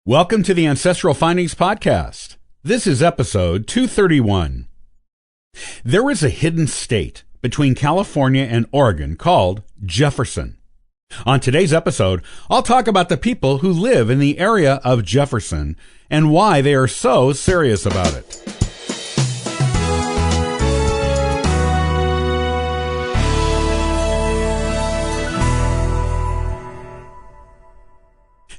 Welcome to the Ancestral Findings Podcast. This is episode 231. There is a hidden state between California and Oregon called Jefferson. On today's episode, I'll talk about the people who live in the area of Jefferson and why they are so serious about it.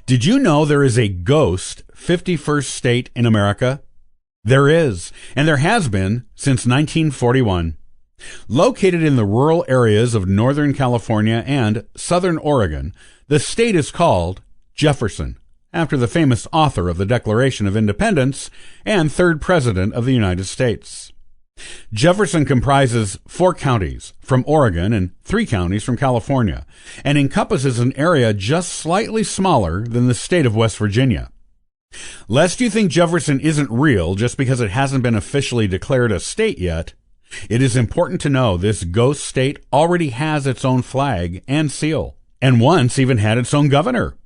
Did you know there is a ghost 51st state in America? There is, and there has been since 1941. Located in the rural areas of Northern California and Southern Oregon, the state is called Jefferson, after the famous author of the Declaration of Independence and third President of the United States. Jefferson comprises 4 counties from Oregon and 3 counties from California, and encompasses an area just slightly smaller than the state of West Virginia. Lest you think Jefferson isn't real just because it hasn't been officially declared a state yet, it is important to know this ghost state already has its own flag and seal, and once even had its own governor.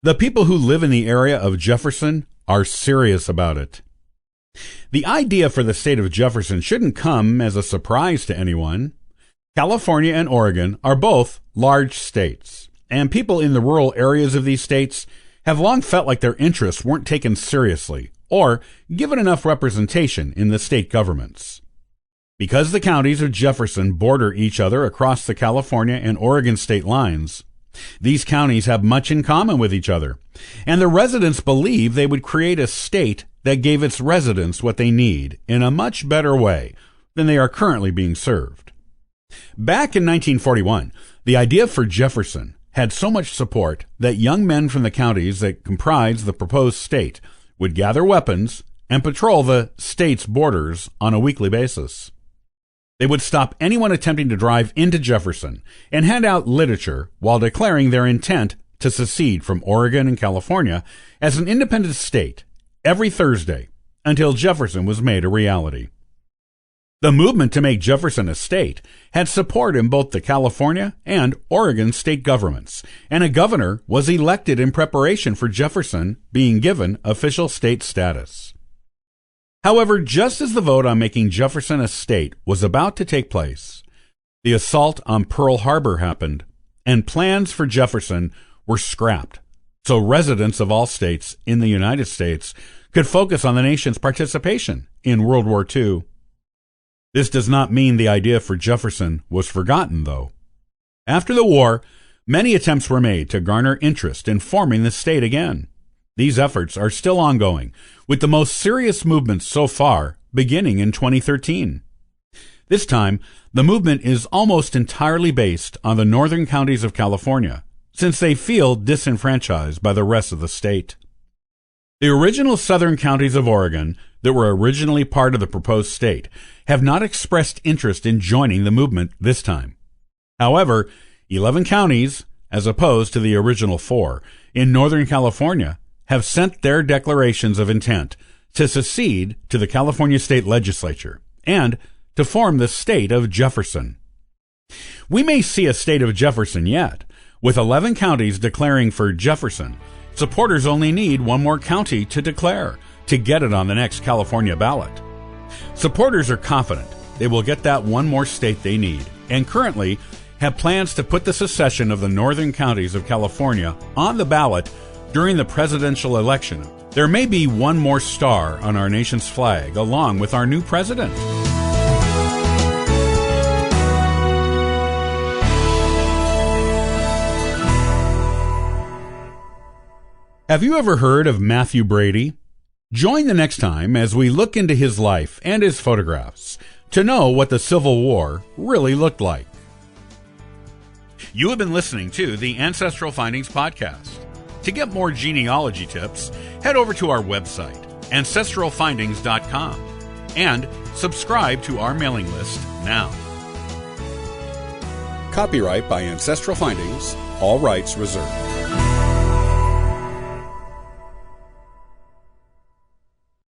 The people who live in the area of Jefferson are serious about it. The idea for the state of Jefferson shouldn't come as a surprise to anyone. California and Oregon are both large states, and people in the rural areas of these states have long felt like their interests weren't taken seriously or given enough representation in the state governments. Because the counties of Jefferson border each other across the California and Oregon state lines, these counties have much in common with each other, and the residents believe they would create a state that gave its residents what they need in a much better way than they are currently being served. Back in 1941, the idea for Jefferson had so much support that young men from the counties that comprised the proposed state would gather weapons and patrol the state's borders on a weekly basis. They would stop anyone attempting to drive into Jefferson and hand out literature while declaring their intent to secede from Oregon and California as an independent state every Thursday until Jefferson was made a reality. The movement to make Jefferson a state had support in both the California and Oregon state governments, and a governor was elected in preparation for Jefferson being given official state status. However, just as the vote on making Jefferson a state was about to take place, the assault on Pearl Harbor happened, and plans for Jefferson were scrapped, so residents of all states in the United States could focus on the nation's participation in World War II. This does not mean the idea for Jefferson was forgotten, though. After the war, many attempts were made to garner interest in forming the state again. These efforts are still ongoing, with the most serious movements so far beginning in 2013. This time, the movement is almost entirely based on the northern counties of California, since they feel disenfranchised by the rest of the state. The original southern counties of Oregon that were originally part of the proposed state have not expressed interest in joining the movement this time. However, 11 counties, as opposed to the original 4, in Northern California have sent their declarations of intent to secede to the California State Legislature and to form the state of Jefferson. We may see a state of Jefferson yet. With 11 counties declaring for Jefferson, supporters only need one more county to declare to get it on the next California ballot. Supporters are confident they will get that one more state they need, and currently have plans to put the secession of the northern counties of California on the ballot during the presidential election. There may be one more star on our nation's flag, along with our new president. Have you ever heard of Matthew Brady? Join the next time as we look into his life and his photographs to know what the Civil War really looked like. You have been listening to the Ancestral Findings Podcast. To get more genealogy tips, head over to our website, ancestralfindings.com, and subscribe to our mailing list now. Copyright by Ancestral Findings, all rights reserved.